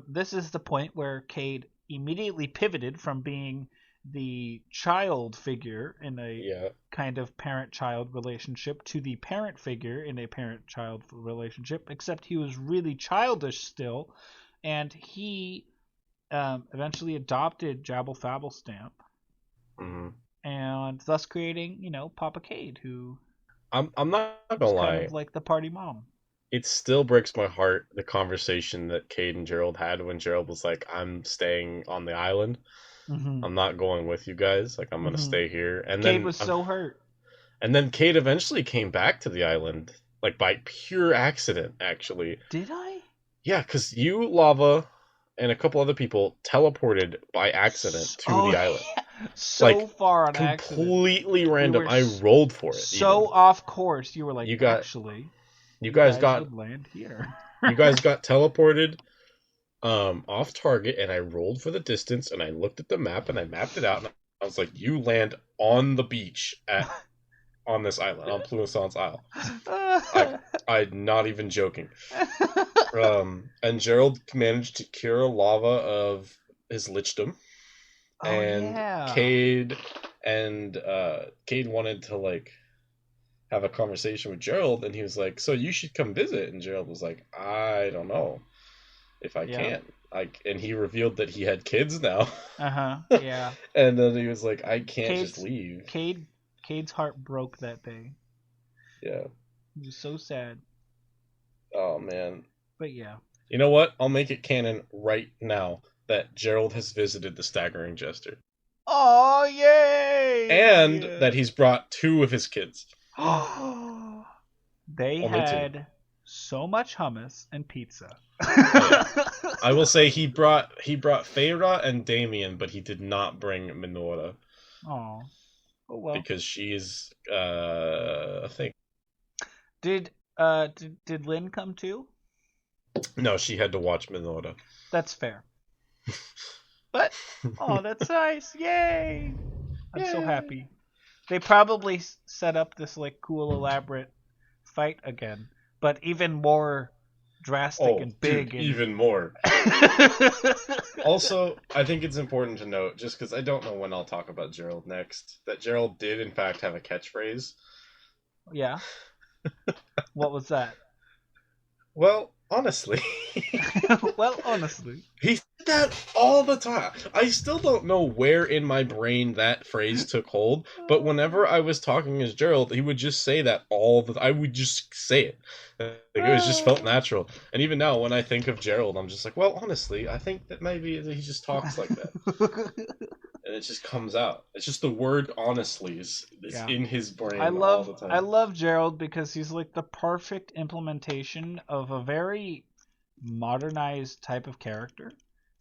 this is the point where Cade immediately pivoted from being the child figure in a kind of parent-child relationship to the parent figure in a parent-child relationship, except he was really childish still, and he eventually adopted Jabble Fabblestamp Mhm. and thus creating, Papa Cade, who I'm not is gonna kind lie. of like the party mom. It still breaks my heart, the conversation that Cade and Jerald had when Jerald was like, I'm staying on the island. Mm-hmm. I'm not going with you guys. Like, I'm going to Mhm. stay here. And Cade then was so hurt. And then Cade eventually came back to the island, like by pure accident, actually. Did I? Yeah, because you, Lava, and a couple other people teleported by accident to the island. Yeah. So Like, far on accident. Completely random. were I rolled for it. So even. off course. You were like, You got- actually, You guys would land here. you guys got teleported off target, and I rolled for the distance, and I looked at the map, and I mapped it out, and I was like, you land on the beach on this island, on Pluisant's Isle. I'm not even joking. And Jerald managed to cure Lava of his lichdom. And Cade wanted to like have a conversation with Jerald, and he was like, so you should come visit. And Jerald was like, I don't know if I can. And he revealed that he had kids now. Yeah. And then he was like, I can't just leave. Cade's heart broke that day. Yeah. He was so sad. Oh man. But yeah. You know what? I'll make it canon right now that Jerald has visited the Staggering Jester. Oh, yay! And that he's brought 2 of his kids. They had so much hummus and pizza. I will say he brought Feyre and Damien, but he did not bring Minora. Oh well. Because she's a thing. Did Lynn come too? No, she had to watch Minora. That's fair. But that's nice! Yay! I'm so happy. They probably set up this like cool elaborate fight again, but even more drastic and big. Dude, even more. Also, I think it's important to note, just because I don't know when I'll talk about Jerald next, that Jerald did in fact have a catchphrase. Yeah. What was that? Well, honestly. He said that all the time. I still don't know where in my brain that phrase took hold, but whenever I was talking as Jerald, he would just say that I would just say it. Like, it was just felt natural. And even now, when I think of Jerald, I'm just like, well, honestly, I think that maybe he just talks like that. And it just comes out. It's just the word honestly is in his brain all the time. I love Jerald because he's like the perfect implementation of a very modernized type of character.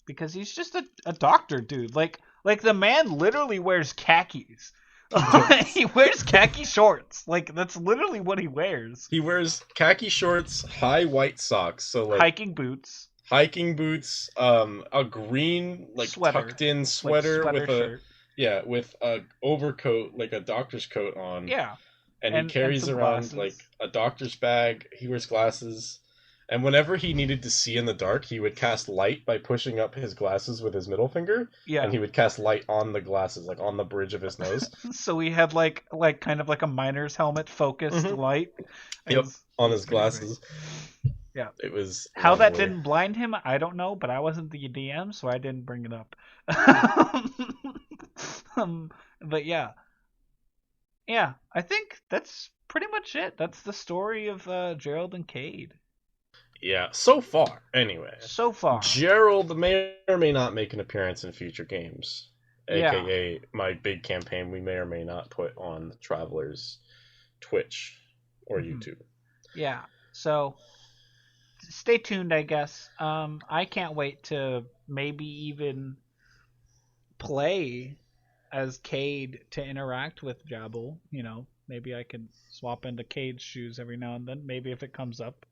Because he's just a doctor dude. Like the man literally wears khakis. He wears khaki shorts. Like that's literally what he wears. He wears khaki shorts, high white socks, so like hiking boots, a green tucked in sweater with a overcoat, like a doctor's coat on. Yeah. And he carries around glasses. Like a doctor's bag. He wears glasses. And whenever he needed to see in the dark, he would cast light by pushing up his glasses with his middle finger. Yeah. And he would cast light on the glasses, like on the bridge of his nose. So he had like kind of like a miner's helmet focused light. Yep, on his glasses. Great. Yeah. It was how lovely. That didn't blind him, I don't know, but I wasn't the DM, so I didn't bring it up. But yeah. Yeah, I think that's pretty much it. That's the story of Jerald and Cade. Yeah, so far, anyway. So far. Jerald may or may not make an appearance in future games. AKA my big campaign we may or may not put on Traveler's Twitch or YouTube. Yeah, so stay tuned, I guess. I can't wait to maybe even play as Cade to interact with Jabal. You know, maybe I can swap into Cade's shoes every now and then, maybe if it comes up.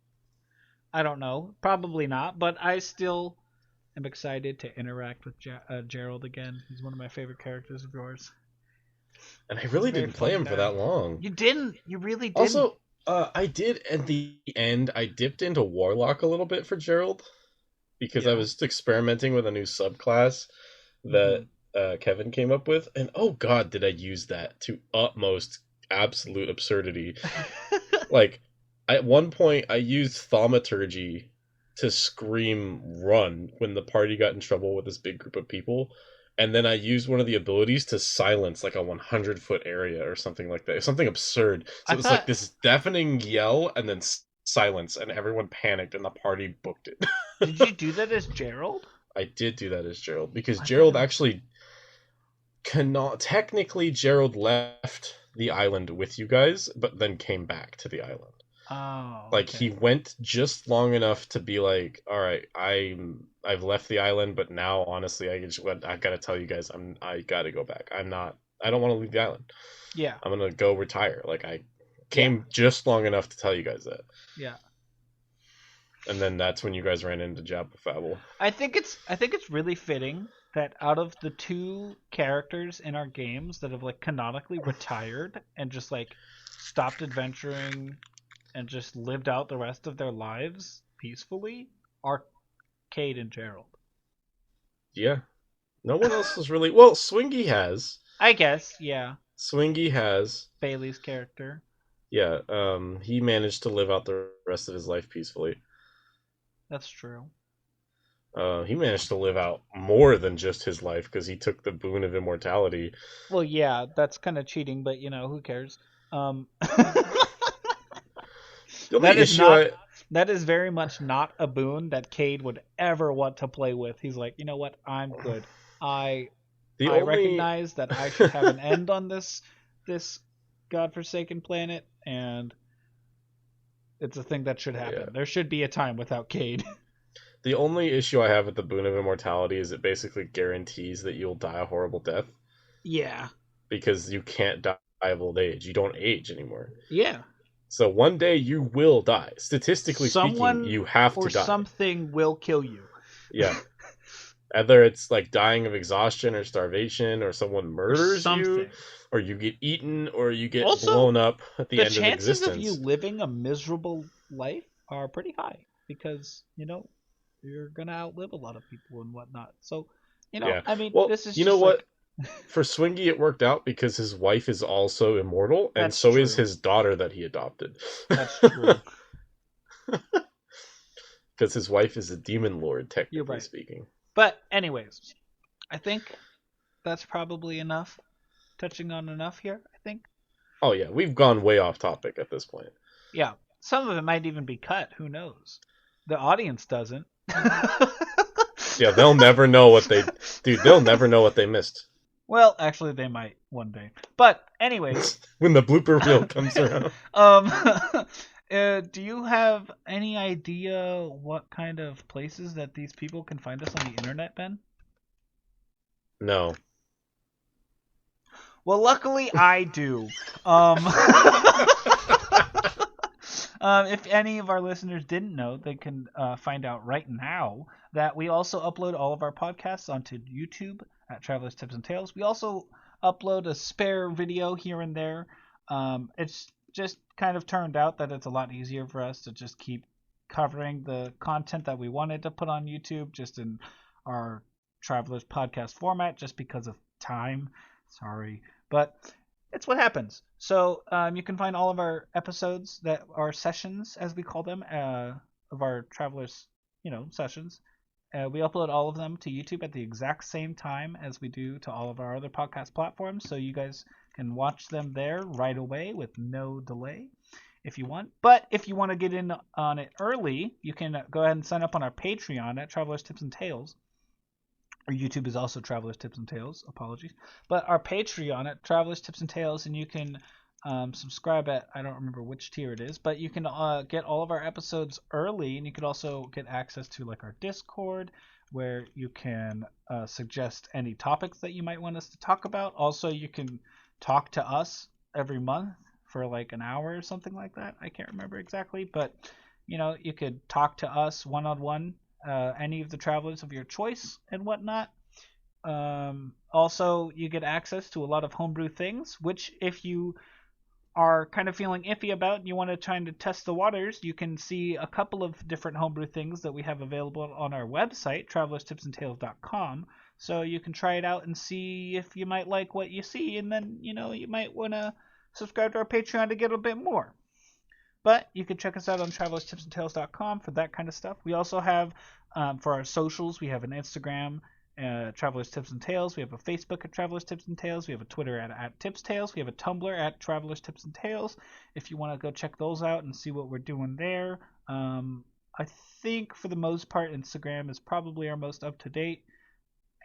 I don't know. Probably not, but I still am excited to interact with Jerald again. He's one of my favorite characters of yours. And I really didn't play him for that long. You didn't. You really didn't. Also, I did at the end, I dipped into Warlock a little bit for Jerald because I was experimenting with a new subclass that Kevin came up with. And oh god, did I use that to utmost absolute absurdity. Like, at one point, I used Thaumaturgy to scream run when the party got in trouble with this big group of people. and then I used one of the abilities to silence like a 100-foot area or something like that. Something absurd. So I it was like thought- this deafening yell and then silence, and everyone panicked, and the party booked it. Did you do that as Jerald? I did do that as Jerald because I Jerald thought it- actually cannot. Technically, Jerald left the island with you guys, but then came back to the island. Oh, Like okay. he went just long enough to be like, all right, I've left the island, but now honestly, I gotta tell you guys, I gotta go back. I don't want to leave the island. Yeah, I'm gonna go retire. Like I came just long enough to tell you guys that. yeah. And then that's when you guys ran into Jabba Fabble. I think it's really fitting that out of the two characters in our games that have like canonically retired and just like stopped adventuring and just lived out the rest of their lives peacefully are Cade and Jerald. Yeah. No one else is really well. Swingy has. I guess, yeah. Swingy has. Bailey's character. Yeah. He managed to live out the rest of his life peacefully. That's true. He managed to live out more than just his life because he took the boon of immortality. Well, yeah, that's kind of cheating, but you know, who cares? The only That is issue not. That is very much not a boon that Cade would ever want to play with. He's like, you know what? I'm good. I recognize that I should have an end on this godforsaken planet, and it's a thing that should happen. Yeah. There should be a time without Cade. The only issue I have with the boon of immortality is it basically guarantees that you'll die a horrible death Yeah. because you can't die of old age. You don't age anymore. Yeah. So one day you will die. Statistically Someone speaking, you have or to die. something will kill you. Yeah. Either it's like dying of exhaustion or starvation, or someone murders something. you, or you get eaten, or you get Also, blown up at the The end of chances existence. of you living a miserable life are pretty high because, you know, you're going to outlive a lot of people and whatnot. So, you know, Yeah. I mean, Well, this is you just know what? like- For Swingy, it worked out because his wife is also immortal, and That's so is true. his daughter that he adopted. That's true. Because his wife is a demon lord, technically You're right. speaking. But anyways, I think that's probably enough. Touching on enough here, I think. Oh yeah, we've gone way off topic at this point. Yeah, some of it might even be cut. Who knows? The audience doesn't. Yeah, they'll never know what they... Dude, they'll never know what they missed. Well, actually, they might one day. But anyways, When the blooper reel comes around. do you have any idea what kind of places that these people can find us on the internet, Ben? No. Well, luckily I do. If any of our listeners didn't know, they can find out right now that we also upload all of our podcasts onto YouTube at Travelers Tips and Tales. We also upload a spare video here and there. It's just kind of turned out that it's a lot easier for us to just keep covering the content that we wanted to put on YouTube just in our Travelers podcast format just because of time. Sorry. But it's what happens. So you can find all of our episodes that are sessions, as we call them, of our Travelers, sessions. We upload all of them to YouTube at the exact same time as we do to all of our other podcast platforms. So you guys can watch them there right away with no delay if you want. But if you want to get in on it early, you can go ahead and sign up on our Patreon at Travelers Tips and Tales. Our YouTube is also Travelers Tips and Tales. Apologies. But our Patreon at Travelers Tips and Tales, and you can subscribe at, I don't remember which tier it is, but you can get all of our episodes early, and you can also get access to like our Discord, where you can suggest any topics that you might want us to talk about. Also, you can talk to us every month for like an hour or something like that. I can't remember exactly, but you could talk to us one-on-one. Any of the travelers of your choice and whatnot. Also, you get access to a lot of homebrew things, which if you are kind of feeling iffy about and you want to try to test the waters, you can see a couple of different homebrew things that we have available on our website, travelerstipsandtales.com. So you can try it out and see if you might like what you see, and then, you might want to subscribe to our Patreon to get a bit more. But you can check us out on travelerstipsandtales.com for that kind of stuff. We also have, for our socials, we have an Instagram Travelers Tips and Tales. We have a Facebook at Travelers Tips and Tales. We have a Twitter at Tips Tales. We have a Tumblr at Travelers Tips and Tales. If you want to go check those out and see what we're doing there. I think for the most part, Instagram is probably our most up to date.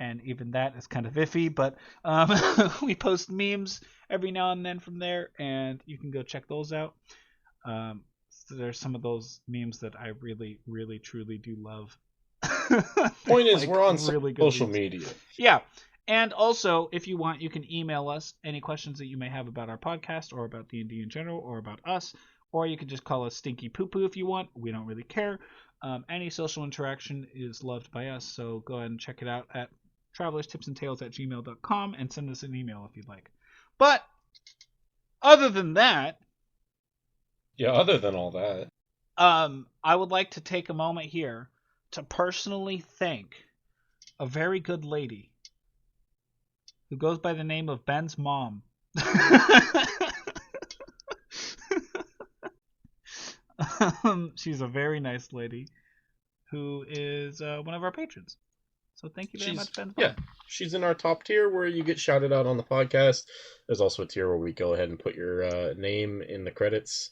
And even that is kind of iffy, but we post memes every now and then from there, and you can go check those out. So there's some of those memes that I really, really, truly do love. Point is, like, we're on really good social memes. media. Yeah. And also, if you want, you can email us any questions that you may have about our podcast or about D&D in general or about us, or you can just call us Stinky Poo Poo if you want. We don't really care. Any social interaction is loved by us, so go ahead and check it out at travelerstipsandtales@gmail.com and send us an email if you'd like. But other than that, Yeah, other than all that, I would like to take a moment here to personally thank a very good lady who goes by the name of Ben's mom. She's a very nice lady who is one of our patrons. So thank you very much, Ben. Yeah, she's in our top tier where you get shouted out on the podcast. There's also a tier where we go ahead and put your name in the credits.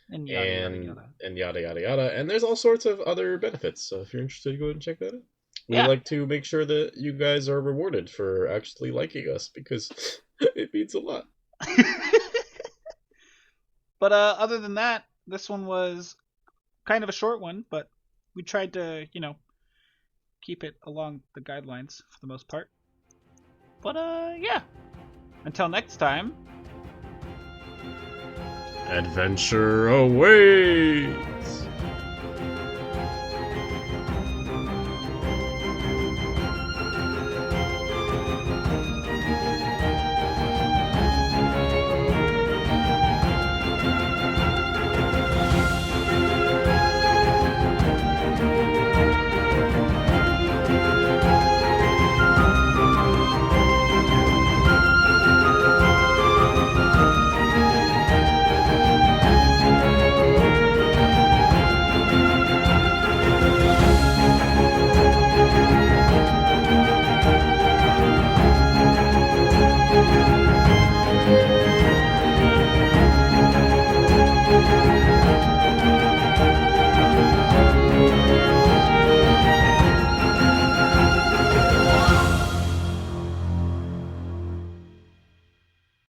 And yada. And yada yada yada. And there's all sorts of other benefits. So if you're interested, go ahead and check that out. We like to make sure that you guys are rewarded for actually liking us because it means a lot. But other than that, this one was kind of a short one, but we tried to, keep it along the guidelines for the most part. But yeah. Until next time. Adventure awaits!